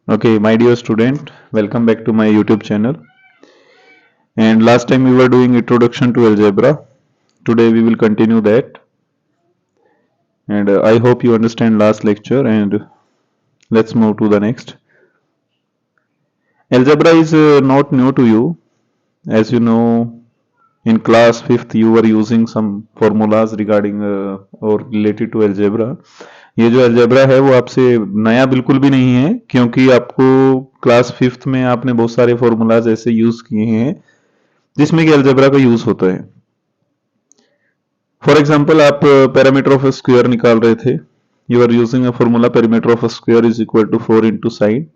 Okay, my dear student, welcome back to my YouTube channel. And last time we were doing introduction to algebra. Today we will continue that. And I hope you understand last lecture and let's move to the next. Algebra is not new to you. As you know, in class 5th you were using some formulas regarding or related to algebra. ये जो algebra है वो आपसे नया बिल्कुल भी नहीं है क्योंकि आपको क्लास 5th में आपने बहुत सारे फॉर्मूलाज ऐसे यूज किए हैं जिसमें कि अलजेब्रा का यूज होता है। फॉर एग्जाम्पल आप पैरामीटर ऑफ ए स्क्वायर निकाल रहे थे, you are using a formula parameter of a square is equal to 4 into side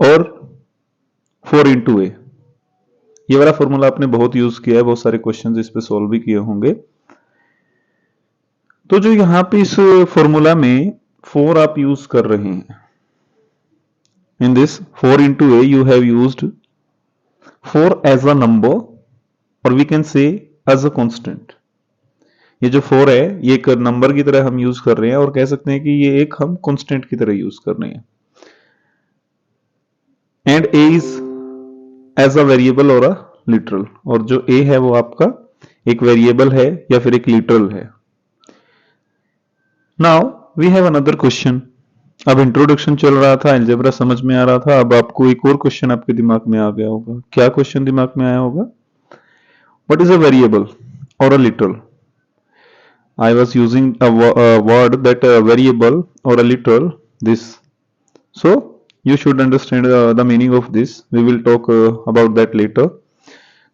और 4 इंटू ए। ये वाला फॉर्मूला आपने बहुत यूज किया है, बहुत सारे क्वेश्चंस इस पे सॉल्व भी किए होंगे। तो जो यहां पे इस फॉर्मूला में 4 आप यूज कर रहे हैं, in this 4 into a you have used 4 as a number और we can say as a constant. ये जो 4 है ये एक नंबर की तरह हम यूज कर रहे हैं और कह सकते हैं कि ये एक हम कांस्टेंट की तरह यूज कर रहे हैं। And A is as a variable और अ लिटरल, और जो ए है वो आपका एक वेरिएबल है या फिर एक लिटरल है। Now we have another question. अब इंट्रोडक्शन चल रहा था, अलजेब्रा समझ में आ रहा था, अब आपको एक और क्वेश्चन आपके दिमाग में आ गया होगा। क्या क्वेश्चन दिमाग में आया होगा? व्हाट इज अ वेरिएबल और a literal? I was using a word that variable or a literal this. So you should understand the meaning of this. We will talk about that later.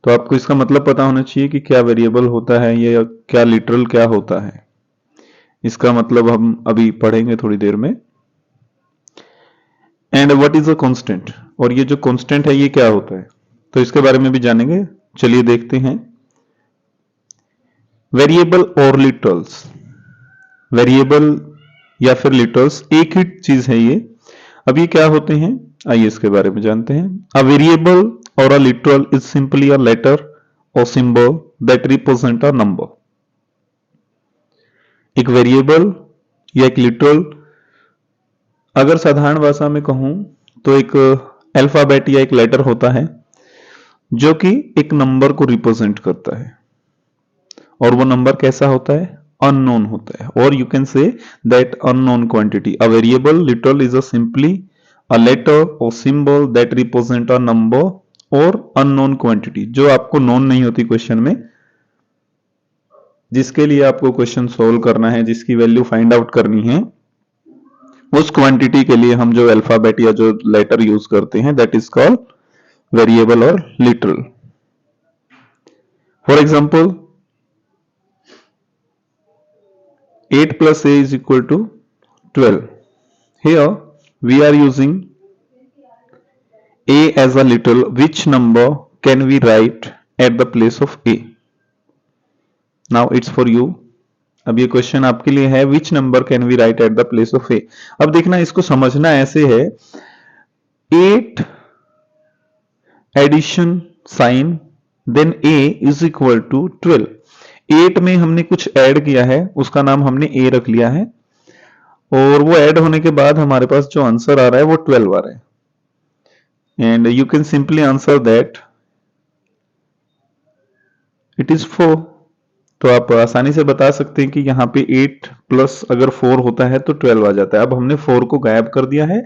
तो आपको इसका मतलब पता होना चाहिए कि क्या वेरिएबल होता है या क्या लिटरल क्या होता है। इसका मतलब हम अभी पढ़ेंगे थोड़ी देर में। And what is a constant, और ये जो कांस्टेंट है ये क्या होता है, तो इसके बारे में भी जानेंगे। चलिए देखते हैं। वेरिएबल और लिटरल्स, वेरिएबल या फिर लिटरल्स एक ही चीज है ये। अब ये क्या होते हैं, आइए इसके बारे में जानते हैं। अ वेरिएबल और a literal is simply a letter or symbol that represent a number. एक वेरिएबल या एक लिटरल अगर साधारण भाषा में कहूं तो एक अल्फाबेट या एक लेटर होता है जो कि एक नंबर को रिप्रेजेंट करता है, और वो नंबर कैसा होता है? अननोन होता है, और you can say that unknown quantity. A variable literal is a simply a letter or symbol that represent a number or unknown quantity, जो आपको नोन नहीं होती क्वेश्चन में, जिसके लिए आपको क्वेश्चन सोल्व करना है, जिसकी वैल्यू फाइंड आउट करनी है, उस क्वांटिटी के लिए हम जो अल्फाबेट या जो लेटर यूज करते हैं दैट इज कॉल्ड वेरिएबल और literal. For example 8 plus a is equal to 12. Here we are using a as a little. Which number can we write at the place of a? Now it's for you. अब ये question आपके लिए है, which number can we write at the place of A. अब देखना, इसको समझना ऐसे है, 8 addition sign then a is equal to 12। 8 में हमने कुछ ऐड किया है, उसका नाम हमने a रख लिया है, और वो ऐड होने के बाद हमारे पास जो आंसर आ रहा है वो 12 आ रहा है। And you can simply answer that it is 4। तो आप आसानी से बता सकते हैं कि यहाँ पे 8 प्लस अगर 4 होता है तो 12 आ जाता है। अब हमने 4 को गायब कर दिया है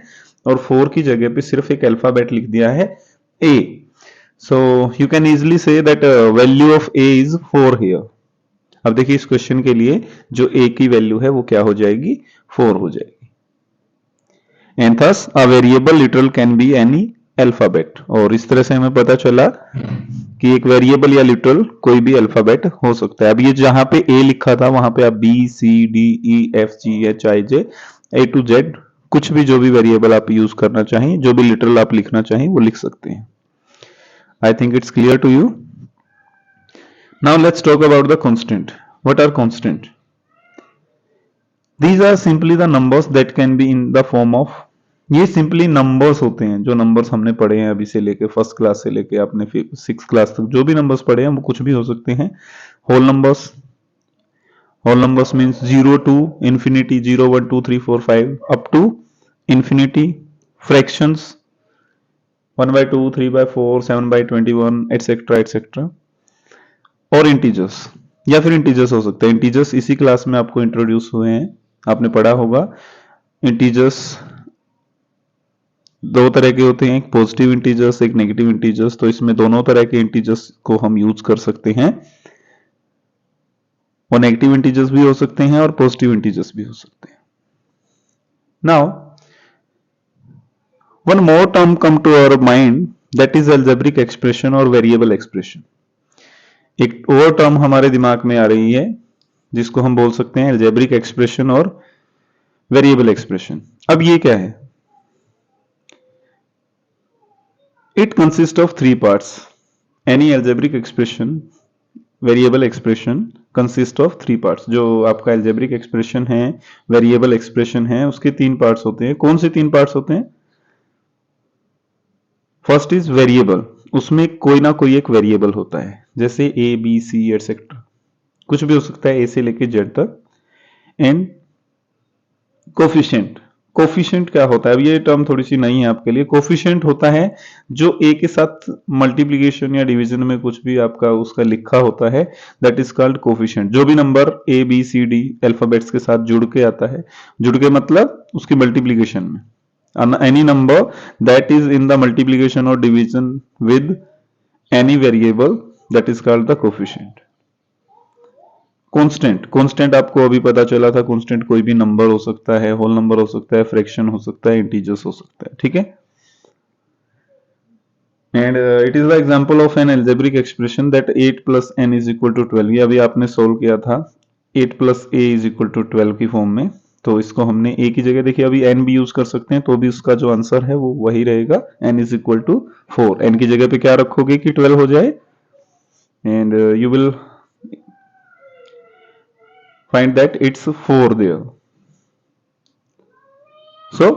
और 4 की जगह पे सिर्फ एक अल्फाबेट लिख दिया है a। So you can easily say that value of a is 4 here. अब देखिए इस क्वेश्चन के लिए जो a की वैल्यू है वो क्या हो जाएगी? 4 हो जाएगी। And thus a variable literal can be any alphabet. और इस तरह से हमें पता चला कि एक वेरिएबल या लिटरल कोई भी अल्फाबेट हो सकता है। अब ये जहां पे a लिखा था वहां पे आप b c d e f g h i j a to z कुछ भी, जो भी वेरिएबल आप यूज करना चाहें, जो भी लिटरल आप लिखना चाहें वो लिख सकते हैं। I think it's clear to you. Now let's talk about the constant. What are constant? These are simply the numbers that can be in the form of, ये सिंपली नंबर्स होते हैं, जो नंबर्स हमने पढ़े हैं अभी से लेके फर्स्ट क्लास से लेके आपने 6th क्लास तक जो भी नंबर्स पढ़े हैं वो कुछ भी हो सकते हैं। Whole numbers, whole numbers means 0 to infinity, 0 1 2 3 4 5 up to infinity, fractions 1/2, 3/4, 7/21 etcetera etcetera, और इंटीजर्स, या फिर इंटीजर्स हो सकते हैं। इंटीजर्स इसी क्लास में आपको इंट्रोड्यूस हुए हैं, आपने पढ़ा होगा। इंटीजर्स दो तरह के होते हैं, एक पॉजिटिव इंटीजर्स, एक नेगेटिव इंटीजर्स। तो इसमें दोनों तरह के इंटीजर्स को हम यूज कर सकते हैं, और नेगेटिव इंटीजर्स भी हो सकते हैं और पॉजिटिव इंटीजर्स भी हो सकते हैं। Now one more term come to our mind, that is algebraic expression और वेरिएबल एक्सप्रेशन। एक और टर्म हमारे दिमाग में आ रही है जिसको हम बोल सकते हैं एल्जेब्रिक एक्सप्रेशन और वेरिएबल एक्सप्रेशन। अब ये क्या है? It consist of three parts. Any algebraic expression, variable expression consist of three parts. जो आपका एल्जेब्रिक एक्सप्रेशन है, वेरिएबल एक्सप्रेशन है, उसके तीन पार्ट्स होते हैं। कौन से तीन पार्ट्स होते हैं? फर्स्ट इज वेरिएबल, उसमें कोई ना कोई एक वेरिएबल होता है, जैसे ए बी सी एटसेट्रा, कुछ भी हो सकता है ए से लेके जेड तक। एंड कोफिशिएंट, कोफिशिएंट क्या होता है? अब ये टर्म थोड़ी सी नई है आपके लिए। कोफिशिएंट होता है जो ए के साथ मल्टीप्लीकेशन या डिवीजन में कुछ भी आपका उसका लिखा होता है, दैट इज कॉल्ड कोफिशिएंट। जो भी number A B C D alphabets के साथ जुड़ के आता है, जुड़ के मतलब उसकी मल्टीप्लीकेशन में, any number that is in the multiplication or division with any variable, that is called the coefficient. Constant, constant आपको अभी पता चला था, कांस्टेंट कोई भी नंबर हो सकता है, होल नंबर हो सकता है, फ्रैक्शन हो सकता है, इंटीजर्स हो सकता है, ठीक है। And it is the example of an algebraic expression that 8 plus n is equal to 12। ये अभी आपने सोल्व किया था 8 plus a is equal to 12 की फॉर्म में। तो इसको हमने a की जगह, देखिए अभी n भी यूज कर सकते हैं, तो भी उसका जो आंसर है वो वही रहेगा, n is equal to 4। n की जगह पे क्या रखोगे कि 12 हो जाए, and you will find that it's 4 there. So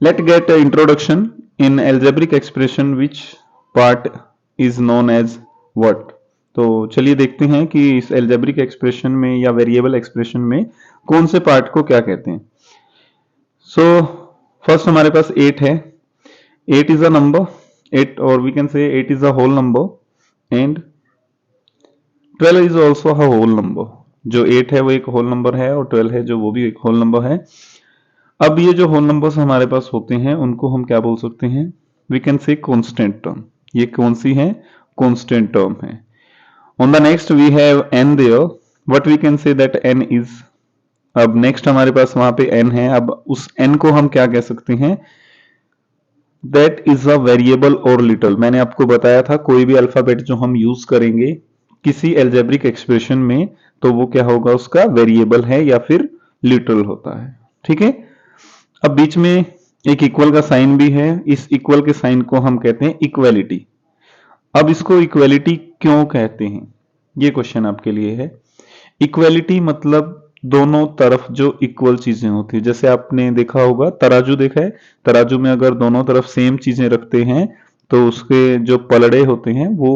let's get an introduction in algebraic expression, which part is known as what. तो चलिए देखते हैं कि इस एल्जेब्रिक एक्सप्रेशन में या वेरिएबल एक्सप्रेशन में कौन से पार्ट को क्या कहते हैं। सो फर्स्ट हमारे पास 8 है, 8 इज अ नंबर, 8 और we can say 8 is a whole number, and 12 is also a whole number. जो 8 है वो एक होल नंबर है, और 12 है जो वो भी एक होल नंबर है। अब ये जो होल नंबर्स हमारे पास होते हैं उनको हम क्या बोल सकते हैं? We can say constant term. ये कौन सी है? कांस्टेंट टर्म है। On the next we have n there, what we can say that n is, अब नेक्स्ट हमारे पास वहां पे n है, अब उस n को हम क्या कह सकते हैं? दैट इज अ वेरिएबल और लिटल। मैंने आपको बताया था कोई भी अल्फाबेट जो हम यूज करेंगे किसी एल्जेब्रिक एक्सप्रेशन में, तो वो क्या होगा? उसका वेरिएबल है या फिर लिटल होता है, ठीक है। अब बीच में एक इक्वल का साइन भी है, इस इक्वल के साइन को हम कहते हैं इक्वेलिटी। अब इसको इक्वेलिटी क्यों कहते हैं, ये क्वेश्चन आपके लिए है। इक्वेलिटी मतलब दोनों तरफ जो इक्वल चीजें होती है, जैसे आपने देखा होगा तराजू देखा है, तराजू में अगर दोनों तरफ सेम चीजें रखते हैं तो उसके जो पलड़े होते हैं वो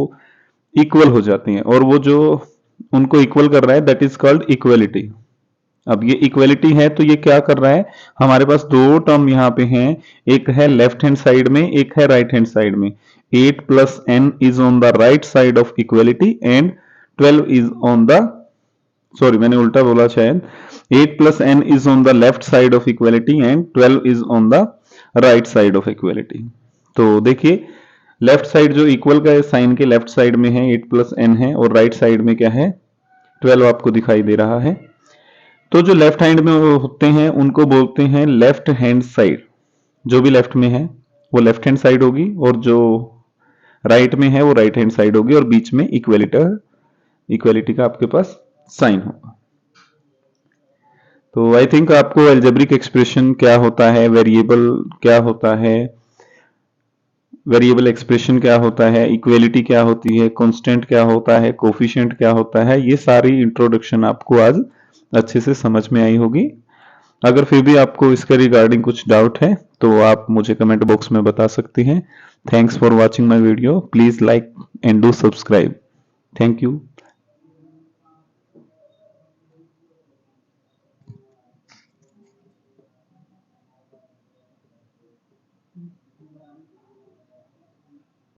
इक्वल हो जाते हैं, और वो जो उनको इक्वल कर रहा है दैट इज कॉल्ड इक्वेलिटी। अब ये इक्वेलिटी है तो ये क्या कर रहा है? हमारे पास दो टर्म यहाँ पे हैं, एक है लेफ्ट हैंड साइड में, एक है राइट हैंड साइड में। 8 plus n is on the right side of equality, and 12 is on the, sorry मैंने उल्टा बोला शायद, 8 plus n is on the left side of equality and 12 is on the right side of equality. तो देखिए left side जो equal का sign के left side में है 8 प्लस n है, और राइट साइड में क्या है? 12 आपको दिखाई दे रहा है। तो जो लेफ्ट हैंड में होते हैं उनको बोलते हैं लेफ्ट हैंड साइड। जो भी लेफ्ट में है वो लेफ्ट हैंड साइड होगी, और जो राइट में है वो राइट हैंड साइड होगी, और बीच में इक्वेलिटी का आपके पास साइन होगा। तो आई थिंक आपको एल्जेब्रिक एक्सप्रेशन क्या होता है, वेरिएबल क्या होता है, वेरिएबल एक्सप्रेशन क्या होता है, इक्वेलिटी क्या होती है, कांस्टेंट क्या होता है, कोफिशिएंट क्या होता है, ये सारी इंट्रोडक्शन आपको आज अच्छे से समझ में आई होगी। अगर फिर भी आपको इसके रिगार्डिंग कुछ डाउट है तो आप मुझे कमेंट बॉक्स में बता सकते हैं। Thanks for watching my video, please like and do subscribe. Thank you.